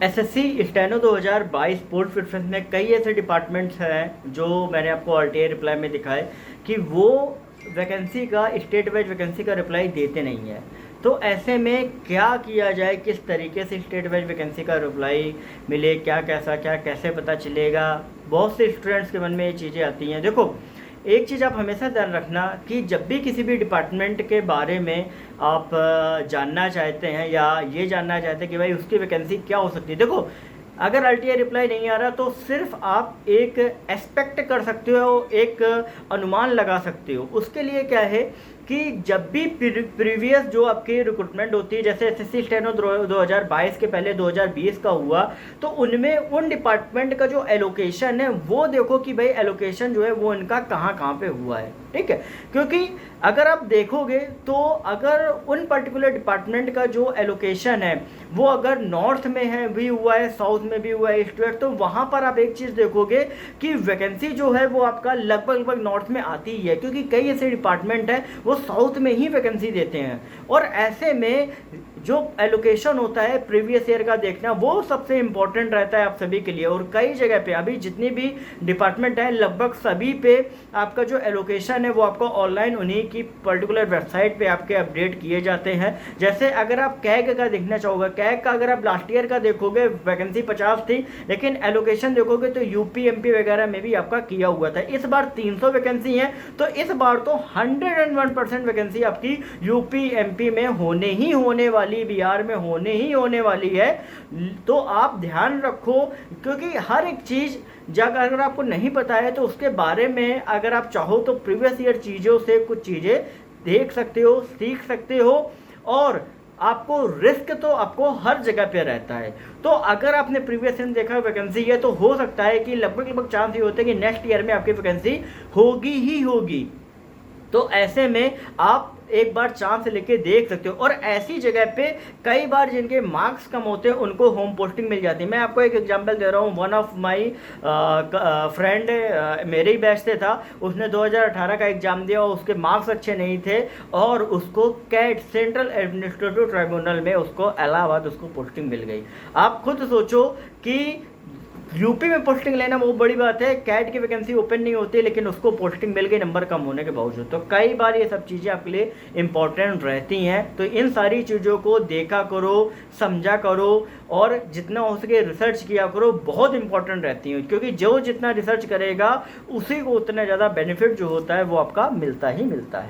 SSC steno 2022 post preference में कई ऐसे डिपार्टमेंट्स हैं जो मैंने आपको आरटीआई रिप्लाई में दिखाए कि वो वैकेंसी का स्टेट वाइज वैकेंसी का रिप्लाई देते नहीं है। तो ऐसे में क्या किया जाए, किस तरीके से स्टेट वाइज वैकेंसी का रिप्लाई मिले, क्या कैसे पता चलेगा। बहुत से स्टूडेंट्स के मन में ये चीज़ें आती हैं। देखो, एक चीज़ आप हमेशा ध्यान रखना कि जब भी किसी भी डिपार्टमेंट के बारे में आप जानना चाहते हैं या ये जानना चाहते हैं कि भाई उसकी वैकेंसी क्या हो सकती है, देखो अगर आरटीआई रिप्लाई नहीं आ रहा तो सिर्फ आप एक एक्सपेक्ट कर सकते हो, एक अनुमान लगा सकते हो। उसके लिए क्या है कि जब भी प्रीवियस जो आपकी रिक्रूटमेंट होती है, जैसे एसएससी स्टेनो 2022 के पहले 2020 का हुआ, तो उनमें उन डिपार्टमेंट का जो एलोकेशन है वो देखो कि भाई एलोकेशन जो है वो इनका कहाँ पे हुआ है, ठीक है। क्योंकि अगर आप देखोगे तो अगर उन पर्टिकुलर डिपार्टमेंट का जो एलोकेशन है वो अगर नॉर्थ में है भी हुआ है, साउथ में भी हुआ है, ईस्ट वेस्ट, तो वहाँ पर आप एक चीज़ देखोगे कि वैकेंसी जो है वो आपका लगभग नॉर्थ में आती ही है, क्योंकि कई ऐसे डिपार्टमेंट हैं वो साउथ में ही वैकेंसी देते हैं। और ऐसे में जो एलोकेशन होता है प्रीवियस ईयर का देखना वो सबसे इंपॉर्टेंट रहता है आप सभी के लिए। और कई जगह पे अभी जितनी भी डिपार्टमेंट है लगभग सभी पे आपका जो एलोकेशन है वो आपको ऑनलाइन उन्हीं की पर्टिकुलर वेबसाइट पे आपके अपडेट किए जाते हैं। जैसे अगर आप कैग का देखना चाहोगे, कैग का अगर आप लास्ट ईयर का देखोगे वैकेंसी 50 थी, लेकिन एलोकेशन देखोगे तो यूपी एमपी वगैरह में भी आपका किया हुआ था। इस बार 300 वैकेंसी है, तो इस बार तो 101% वैकेंसी आपकी यूपी एमपी में होने वाली, बिहार में होने वाली है। तो आप ध्यान रखो, क्योंकि हर एक चीज जब अगर आपको नहीं पता है तो उसके बारे में अगर आप चाहो तो प्रीवियस ईयर चीज़ों से कुछ चीज़ें देख सकते हो, सीख सकते हो। और आपको रिस्क तो आपको हर जगह पे रहता है। तो अगर आपने प्रीवियस ईयर देखा वैकेंसी है तो हो सकता है कि लगभग चांस ये होते हैं कि नेक्स्ट ईयर में आपकी वैकेंसी होगी ही होगी। तो ऐसे में आप एक बार चांस लेके देख सकते हो। और ऐसी जगह पे कई बार जिनके मार्क्स कम होते हैं उनको होम पोस्टिंग मिल जाती है। मैं आपको एक एग्जांपल दे रहा हूँ। वन ऑफ माय फ्रेंड मेरे ही बैच से था, उसने 2018 का एग्ज़ाम दिया और उसके मार्क्स अच्छे नहीं थे और उसको कैट सेंट्रल एडमिनिस्ट्रेटिव ट्राइब्यूनल में उसको इलाहाबाद उसको पोस्टिंग मिल गई। आप खुद सोचो कि यूपी में पोस्टिंग लेना बहुत बड़ी बात है, कैट की वैकेंसी ओपन नहीं होती लेकिन उसको पोस्टिंग मिल गई नंबर कम होने के बावजूद। तो कई बार ये सब चीज़ें आपके लिए इंपॉर्टेंट रहती हैं। तो इन सारी चीज़ों को देखा करो, समझा करो और जितना हो सके रिसर्च किया करो, बहुत इंपॉर्टेंट रहती हैं। क्योंकि जो जितना रिसर्च करेगा उसी को उतना ज़्यादा बेनिफिट जो होता है वो आपका मिलता ही मिलता है।